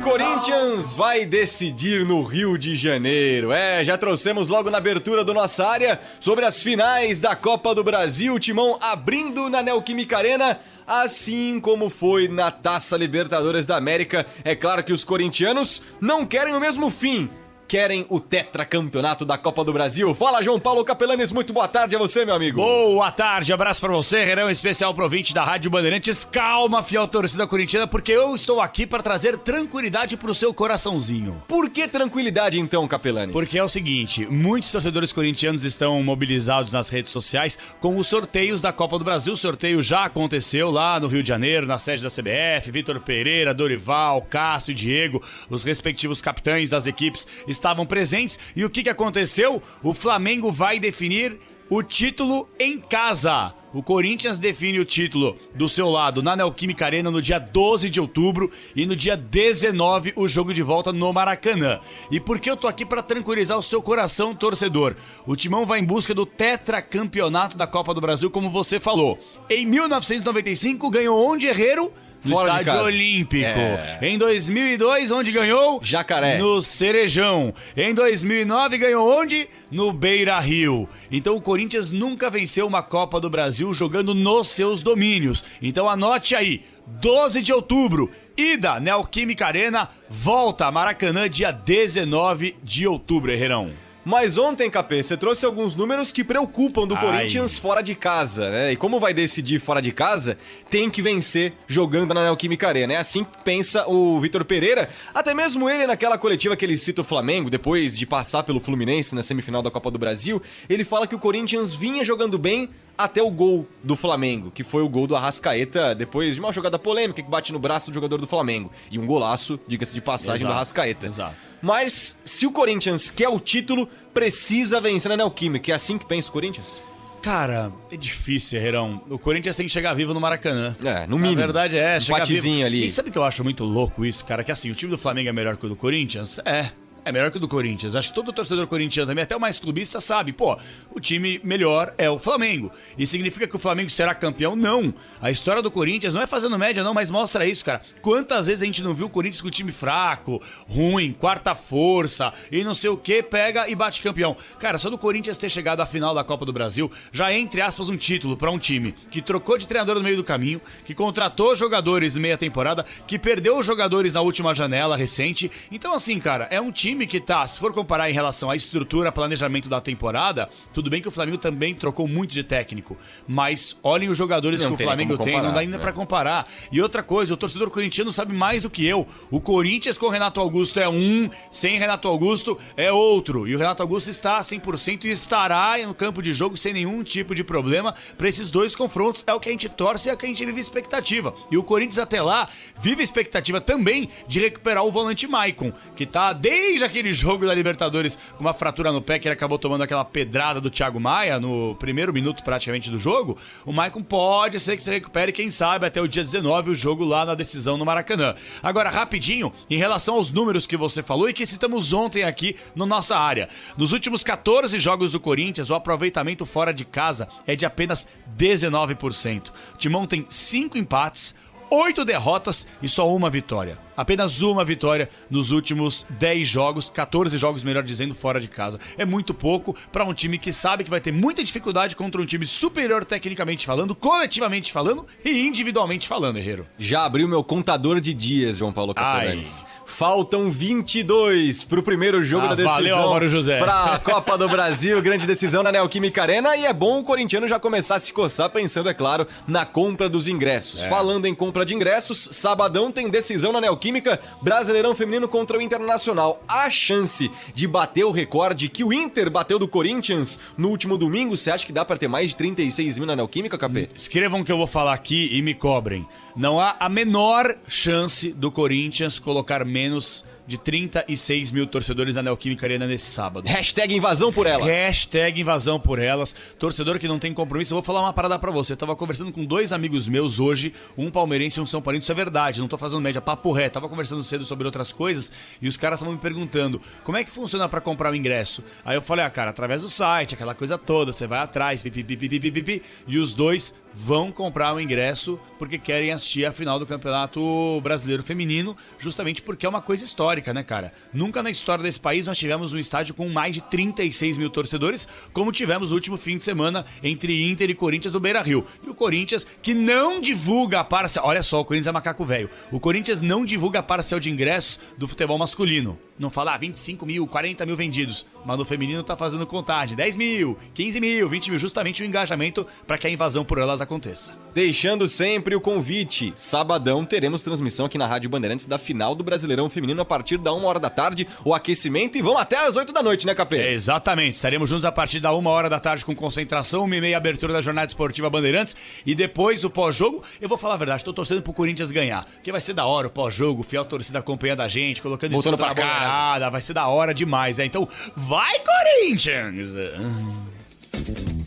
Corinthians vai decidir no Rio de Janeiro. Já trouxemos logo na abertura da nossa área sobre as finais da Copa do Brasil. O Timão abrindo na Neoquímica Arena, assim como foi na Taça Libertadores da América. É claro que os corintianos não querem o mesmo fim. Querem o tetracampeonato da Copa do Brasil. Fala, João Paulo Capelanes, muito boa tarde a você, meu amigo. Boa tarde, abraço pra você, Renan, especial pro ouvinte da Rádio Bandeirantes. Calma, fiel torcida corintiana, porque eu estou aqui para trazer tranquilidade pro seu coraçãozinho. Por que tranquilidade então, Capelanes? Porque é o seguinte, muitos torcedores corintianos estão mobilizados nas redes sociais com os sorteios da Copa do Brasil. O sorteio já aconteceu lá no Rio de Janeiro, na sede da CBF. Vitor Pereira, Dorival, Cássio e Diego, os respectivos capitães das equipes, estavam presentes. E o que aconteceu? O Flamengo vai definir o título em casa. O Corinthians define o título do seu lado na Neoquímica Arena no dia 12 de outubro e no dia 19 o jogo de volta no Maracanã. E por que eu tô aqui para tranquilizar o seu coração, torcedor? O Timão vai em busca do tetracampeonato da Copa do Brasil, como você falou. Em 1995 ganhou onde, Herrero? No Fora de Estádio casa. Olímpico. Em 2002, onde ganhou? Jacaré. No Cerejão. Em 2009, ganhou onde? No Beira-Rio. Então o Corinthians nunca venceu uma Copa do Brasil jogando nos seus domínios. Então anote aí, 12 de outubro, ida Neoquímica Arena, volta a Maracanã dia 19 de outubro, Herrerão. Mas ontem, Capê, você trouxe alguns números que preocupam do Corinthians fora de casa, né? E como vai decidir fora de casa, tem que vencer jogando na Neoquímica Arena. É assim que pensa o Vitor Pereira. Até mesmo ele, naquela coletiva que ele cita o Flamengo, depois de passar pelo Fluminense na semifinal da Copa do Brasil, ele fala que o Corinthians vinha jogando bem até o gol do Flamengo, que foi o gol do Arrascaeta, depois de uma jogada polêmica que bate no braço do jogador do Flamengo. E um golaço, diga-se de passagem, do Arrascaeta. Exato. Mas se o Corinthians quer o título, precisa vencer na Neoquímica. É assim que pensa o Corinthians? Cara, é difícil, Herrerão. O Corinthians tem que chegar vivo no Maracanã. No mínimo. Na verdade chegar vivo. Ali. E sabe o que eu acho muito louco isso, cara? Que assim, o time do Flamengo é melhor que o do Corinthians? É melhor que o do Corinthians. Acho que todo torcedor corintiano também, até o mais clubista, sabe. Pô, o time melhor é o Flamengo. E significa que o Flamengo será campeão? Não. A história do Corinthians não é fazendo média, não, mas mostra isso, cara. Quantas vezes a gente não viu o Corinthians com o time fraco, ruim, quarta força e não sei o que, pega e bate campeão. Cara, só do Corinthians ter chegado à final da Copa do Brasil, já é, entre aspas, um título pra um time que trocou de treinador no meio do caminho, que contratou jogadores em meia temporada, que perdeu os jogadores na última janela recente. Então, assim, cara, é um time que tá, se for comparar em relação à estrutura, planejamento da temporada, tudo bem que o Flamengo também trocou muito de técnico, mas olhem os jogadores que o Flamengo tem, não dá ainda pra comparar. E outra coisa, o torcedor corintiano sabe mais do que eu. O Corinthians com o Renato Augusto é um, sem Renato Augusto é outro. E o Renato Augusto está 100% e estará no campo de jogo sem nenhum tipo de problema pra esses dois confrontos. É o que a gente torce e é o que a gente vive expectativa. E o Corinthians até lá vive expectativa também de recuperar o volante Maicon, que tá desde aquele jogo da Libertadores com uma fratura no pé, que ele acabou tomando aquela pedrada do Thiago Maia no primeiro minuto praticamente do jogo. O Maicon pode ser que se recupere, quem sabe até o dia 19 o jogo lá na decisão no Maracanã. Agora, rapidinho, em relação aos números que você falou e que citamos ontem aqui na nossa área. Nos últimos 14 jogos do Corinthians, o aproveitamento fora de casa é de apenas 19%. O Timão tem 5 empates, 8 derrotas e só uma vitória. Apenas uma vitória nos últimos 10 jogos, 14 jogos, melhor dizendo, fora de casa. É muito pouco para um time que sabe que vai ter muita dificuldade contra um time superior tecnicamente falando, coletivamente falando e individualmente falando, Herrero. Já abriu meu contador de dias, João Paulo Capelanes. Faltam 22 pro primeiro jogo da decisão. Valeu, Álvaro José. Pra Copa do Brasil, grande decisão na Neoquímica Arena. E é bom o corintiano já começar a se coçar pensando, é claro, na compra dos ingressos. Falando em compra de ingressos, sabadão tem decisão na Neoquímica, Brasileirão Feminino contra o Internacional. A chance de bater o recorde que o Inter bateu do Corinthians no último domingo, você acha que dá pra ter mais de 36 mil na Neoquímica, Capê? Escrevam o que eu vou falar aqui e me cobrem. Não há a menor chance do Corinthians colocar menos de 36 mil torcedores na Neoquímica Arena nesse sábado. Hashtag invasão por elas. Hashtag invasão por elas. Torcedor que não tem compromisso. Eu vou falar uma parada pra você. Eu tava conversando com 2 amigos meus hoje, um palmeirense e um São Paulino. Isso é verdade, não tô fazendo média, papo reto. Tava conversando cedo sobre outras coisas e os caras estavam me perguntando como é que funciona pra comprar o ingresso. Aí eu falei, cara, através do site, aquela coisa toda, você vai atrás, pipi, e os dois vão comprar o ingresso porque querem assistir a final do Campeonato Brasileiro Feminino, justamente porque é uma coisa histórica, né, cara? Nunca na história desse país nós tivemos um estádio com mais de 36 mil torcedores, como tivemos no último fim de semana entre Inter e Corinthians no Beira-Rio. E o Corinthians, que não divulga a parcela... Olha só, o Corinthians é macaco velho. O Corinthians não divulga a parcela de ingressos do futebol masculino. Não fala 25 mil, 40 mil vendidos. Mas no feminino tá fazendo contagem. 10 mil, 15 mil, 20 mil. Justamente o engajamento para que a invasão por elas aconteça. Deixando sempre o convite. Sabadão teremos transmissão aqui na Rádio Bandeirantes da final do Brasileirão Feminino a partir da 1h da tarde. O aquecimento e vamos até às 8 da noite, né, Capê? Exatamente. Estaremos juntos a partir da 1h da tarde com concentração, 1h30 abertura da Jornada Esportiva Bandeirantes e depois o pós-jogo. Eu vou falar a verdade, tô torcendo pro Corinthians ganhar. Porque vai ser da hora o pós-jogo, fiel torcida acompanhando a gente, colocando voltando isso pra casa. Vai ser da hora demais, Então, vai, Corinthians!